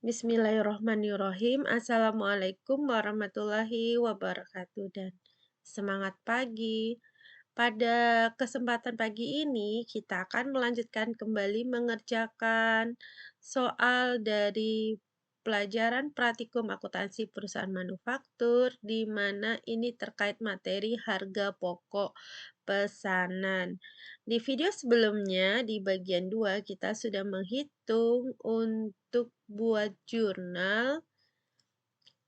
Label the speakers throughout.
Speaker 1: Bismillahirrohmanirrohim. Assalamualaikum warahmatullahi wabarakatuh dan semangat pagi. Pada kesempatan pagi ini kita akan melanjutkan kembali mengerjakan soal dari pelajaran praktikum akuntansi perusahaan manufaktur di mana ini terkait materi harga pokok pesanan. Di video sebelumnya, di bagian 2, kita sudah menghitung untuk buat jurnal.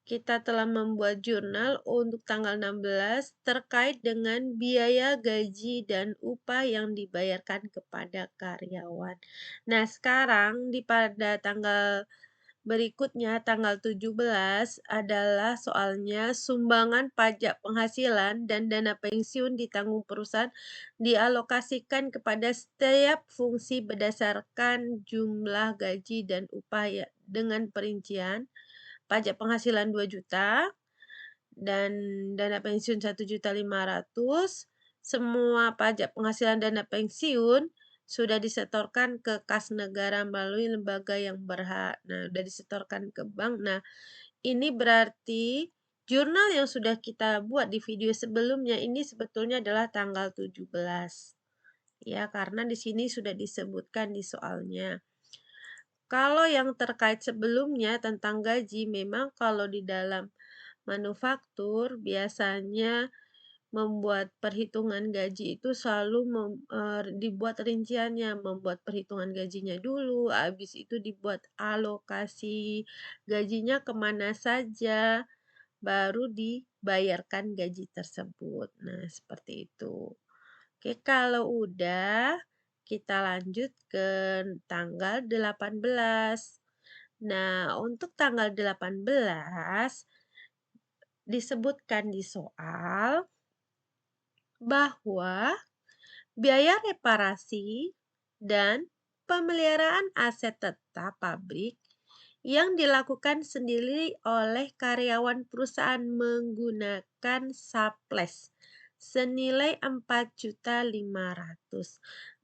Speaker 1: Kita telah membuat jurnal untuk tanggal 16 terkait dengan biaya gaji dan upah yang dibayarkan kepada karyawan. Nah, sekarang pada tanggal berikutnya, tanggal 17 adalah soalnya sumbangan pajak penghasilan dan dana pensiun ditanggung perusahaan dialokasikan kepada setiap fungsi berdasarkan jumlah gaji dan upah ya, dengan perincian pajak penghasilan 2 juta dan dana pensiun 1.500.000. Semua pajak penghasilan dana pensiun sudah disetorkan ke kas negara melalui lembaga yang berhak. Nah, sudah disetorkan ke bank. Nah, ini berarti jurnal yang sudah kita buat di video sebelumnya ini sebetulnya adalah tanggal 17. Ya, karena di sini sudah disebutkan di soalnya. Kalau yang terkait sebelumnya tentang gaji, memang kalau di dalam manufaktur biasanya membuat perhitungan gaji itu selalu dibuat rinciannya, membuat perhitungan gajinya dulu, habis itu dibuat alokasi gajinya kemana saja, baru dibayarkan gaji tersebut. Nah, seperti itu. Oke, kalau udah, kita lanjut ke tanggal 18. Nah, untuk tanggal 18 disebutkan di soal bahwa biaya reparasi dan pemeliharaan aset tetap pabrik yang dilakukan sendiri oleh karyawan perusahaan menggunakan surplus senilai 4.500.000.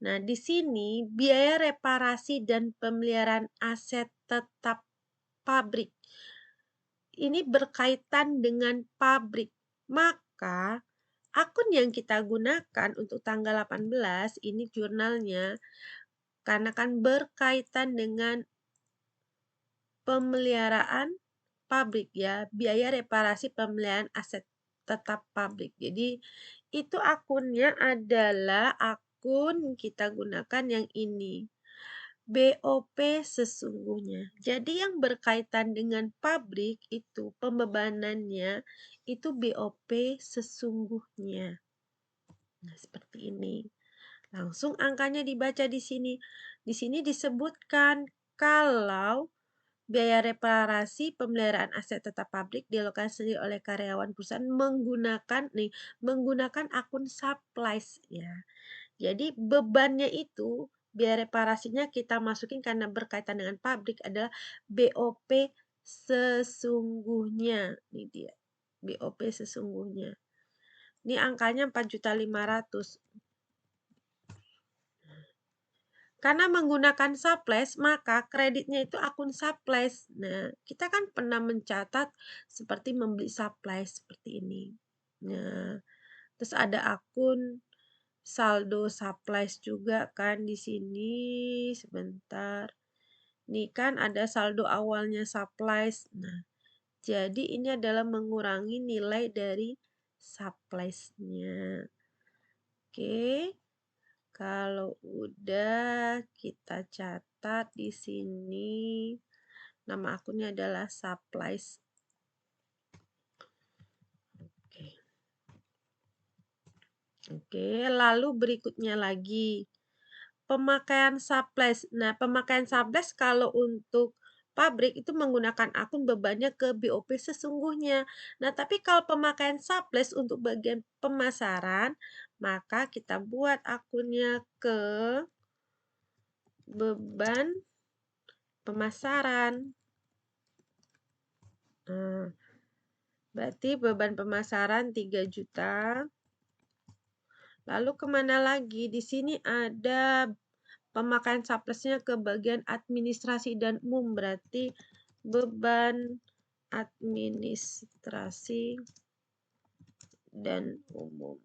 Speaker 1: Nah, di sini biaya reparasi dan pemeliharaan aset tetap pabrik ini berkaitan dengan pabrik. Maka akun yang kita gunakan untuk tanggal 18 ini jurnalnya karena kan berkaitan dengan pemeliharaan pabrik ya, biaya reparasi pemeliharaan aset tetap pabrik. Jadi itu akunnya adalah akun kita gunakan yang ini. BOP sesungguhnya. Jadi yang berkaitan dengan pabrik itu pembebanannya itu BOP sesungguhnya. Nah, seperti ini. Langsung angkanya dibaca di sini. Di sini disebutkan kalau biaya reparasi pemeliharaan aset tetap pabrik dialokasi oleh karyawan perusahaan menggunakan akun supplies ya. Jadi bebannya itu biaya reparasinya kita masukin karena berkaitan dengan pabrik adalah BOP sesungguhnya. Ini dia. BOP sesungguhnya. Ini angkanya 4.500.000. Karena menggunakan surplus, maka kreditnya itu akun surplus. Nah, kita kan pernah mencatat seperti membeli surplus seperti ini. Nah, terus ada akun saldo surplus juga kan di sini. Sebentar. Nih kan ada saldo awalnya surplus. Nah, jadi ini adalah mengurangi nilai dari surplusnya. Oke. Kalau udah kita catat di sini nama akunnya adalah supplies. Oke, lalu berikutnya lagi pemakaian supplies. Nah, pemakaian supplies kalau untuk pabrik itu menggunakan akun bebannya ke BOP sesungguhnya. Nah, tapi kalau pemakaian supplies untuk bagian pemasaran, maka kita buat akunnya ke beban pemasaran. Nah, berarti beban pemasaran 3 juta. Lalu kemana lagi? Di sini ada pemakaian surplusnya ke bagian administrasi dan umum. Berarti beban administrasi dan umum.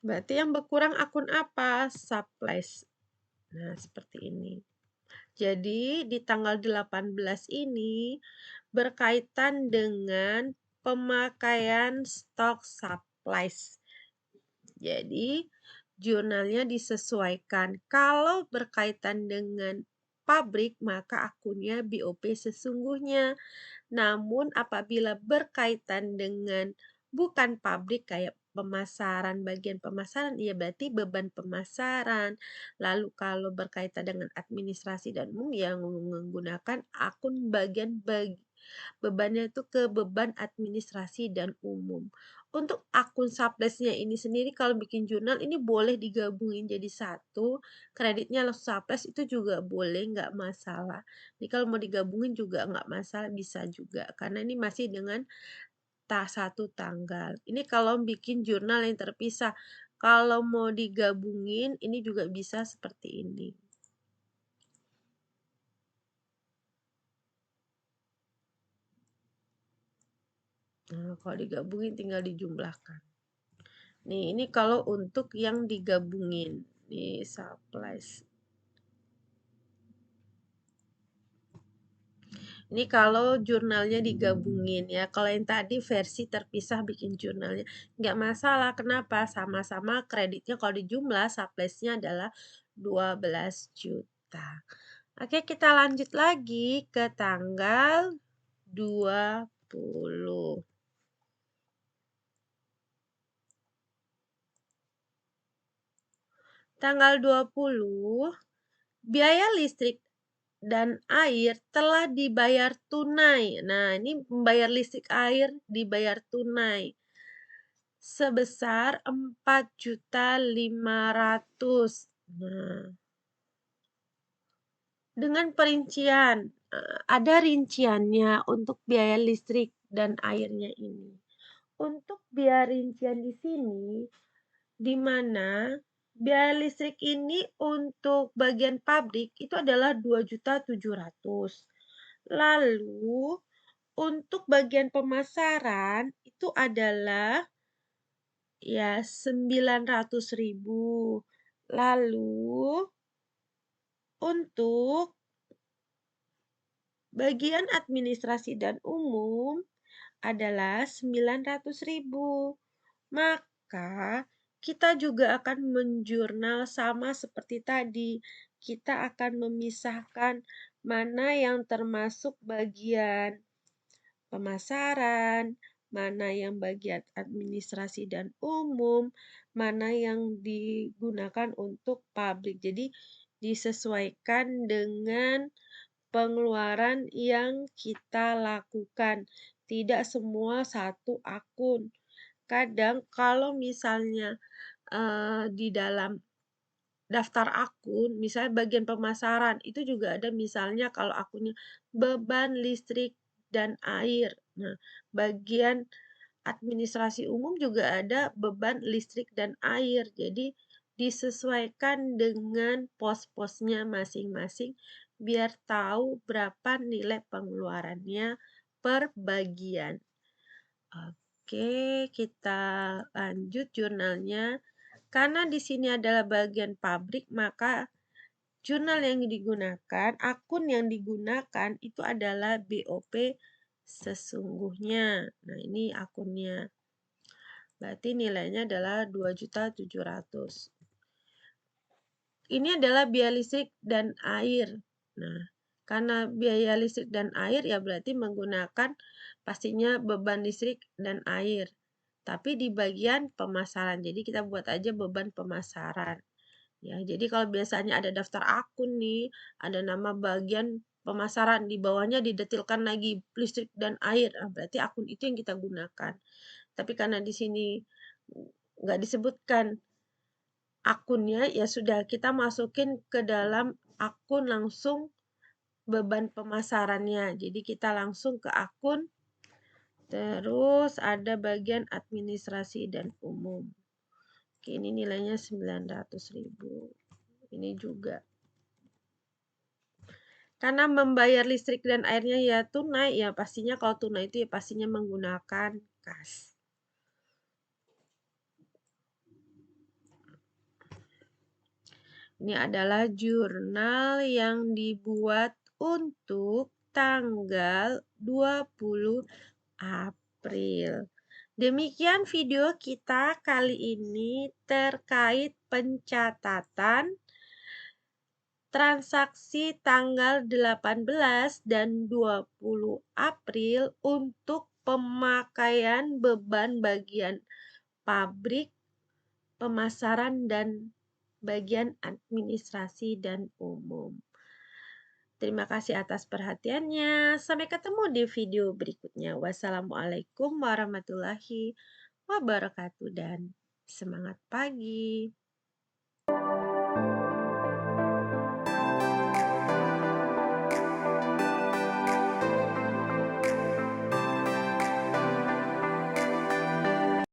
Speaker 1: Berarti yang berkurang akun apa? Supplies. Nah, seperti ini. Jadi, di tanggal 18 ini berkaitan dengan pemakaian stok supplies. Jadi, jurnalnya disesuaikan. Kalau berkaitan dengan pabrik, maka akunnya BOP sesungguhnya. Namun apabila berkaitan dengan bukan pabrik kayak pemasaran, bagian pemasaran, ya berarti beban pemasaran. Lalu kalau berkaitan dengan administrasi dan umum yang menggunakan akun bebannya itu ke beban administrasi dan umum. Untuk akun supplies-nya ini sendiri kalau bikin jurnal ini boleh digabungin jadi satu, kreditnya langsung supplies itu juga boleh, nggak masalah. Jadi kalau mau digabungin juga nggak masalah, bisa juga. Karena ini masih dengan satu tanggal. Ini kalau bikin jurnal yang terpisah. Kalau mau digabungin, ini juga bisa seperti ini. Nah, kalau digabungin tinggal dijumlahkan. Nih, ini kalau untuk yang digabungin. Nih, supplies. Ini kalau jurnalnya digabungin ya. Kalau yang tadi versi terpisah bikin jurnalnya. Nggak masalah. Kenapa? Sama-sama kreditnya kalau dijumlah supplies-nya adalah 12 juta. Oke, kita lanjut lagi ke tanggal 20. Tanggal 20, biaya listrik dan air telah dibayar tunai. Nah, ini membayar listrik air dibayar tunai sebesar 4.500.000. Nah, dengan perincian, ada rinciannya untuk biaya listrik dan airnya ini. Untuk biaya rincian di sini, di mana biaya listrik ini untuk bagian pabrik itu adalah 2.700.000. Lalu untuk bagian pemasaran itu adalah ya 900.000. Lalu untuk bagian administrasi dan umum adalah 900.000. Maka kita juga akan menjurnal sama seperti tadi. Kita akan memisahkan mana yang termasuk bagian pemasaran, mana yang bagian administrasi dan umum, mana yang digunakan untuk pabrik. Jadi disesuaikan dengan pengeluaran yang kita lakukan. Tidak semua satu akun. Kadang kalau misalnya di dalam daftar akun, misalnya bagian pemasaran, itu juga ada misalnya kalau akunnya beban listrik dan air. Nah, bagian administrasi umum juga ada beban listrik dan air. Jadi disesuaikan dengan pos-posnya masing-masing biar tahu berapa nilai pengeluarannya per bagian. Oke, kita lanjut jurnalnya. Karena di sini adalah bagian pabrik, maka jurnal yang digunakan, akun yang digunakan itu adalah BOP sesungguhnya. Nah, ini akunnya. Berarti nilainya adalah 2.700.000. Ini adalah biaya listrik dan air. Nah, karena biaya listrik dan air ya berarti menggunakan pastinya beban listrik dan air. Tapi di bagian pemasaran. Jadi kita buat aja beban pemasaran. Ya, jadi kalau biasanya ada daftar akun nih, ada nama bagian pemasaran, di bawahnya didetilkan lagi listrik dan air. Nah, berarti akun itu yang kita gunakan. Tapi karena di sini nggak disebutkan akunnya, ya sudah kita masukin ke dalam akun langsung beban pemasarannya. Jadi kita langsung ke akun, terus ada bagian administrasi dan umum. Oke, ini nilainya 900.000. Ini juga. Karena membayar listrik dan airnya ya tunai, ya pastinya kalau tunai itu ya pastinya menggunakan kas. Ini adalah jurnal yang dibuat untuk tanggal 20 April. Demikian video kita kali ini terkait pencatatan transaksi tanggal 18 dan 20 April untuk pemakaian beban bagian pabrik, pemasaran, dan bagian administrasi dan umum. Terima kasih atas perhatiannya. Sampai ketemu di video berikutnya. Wassalamualaikum warahmatullahi wabarakatuh dan semangat pagi.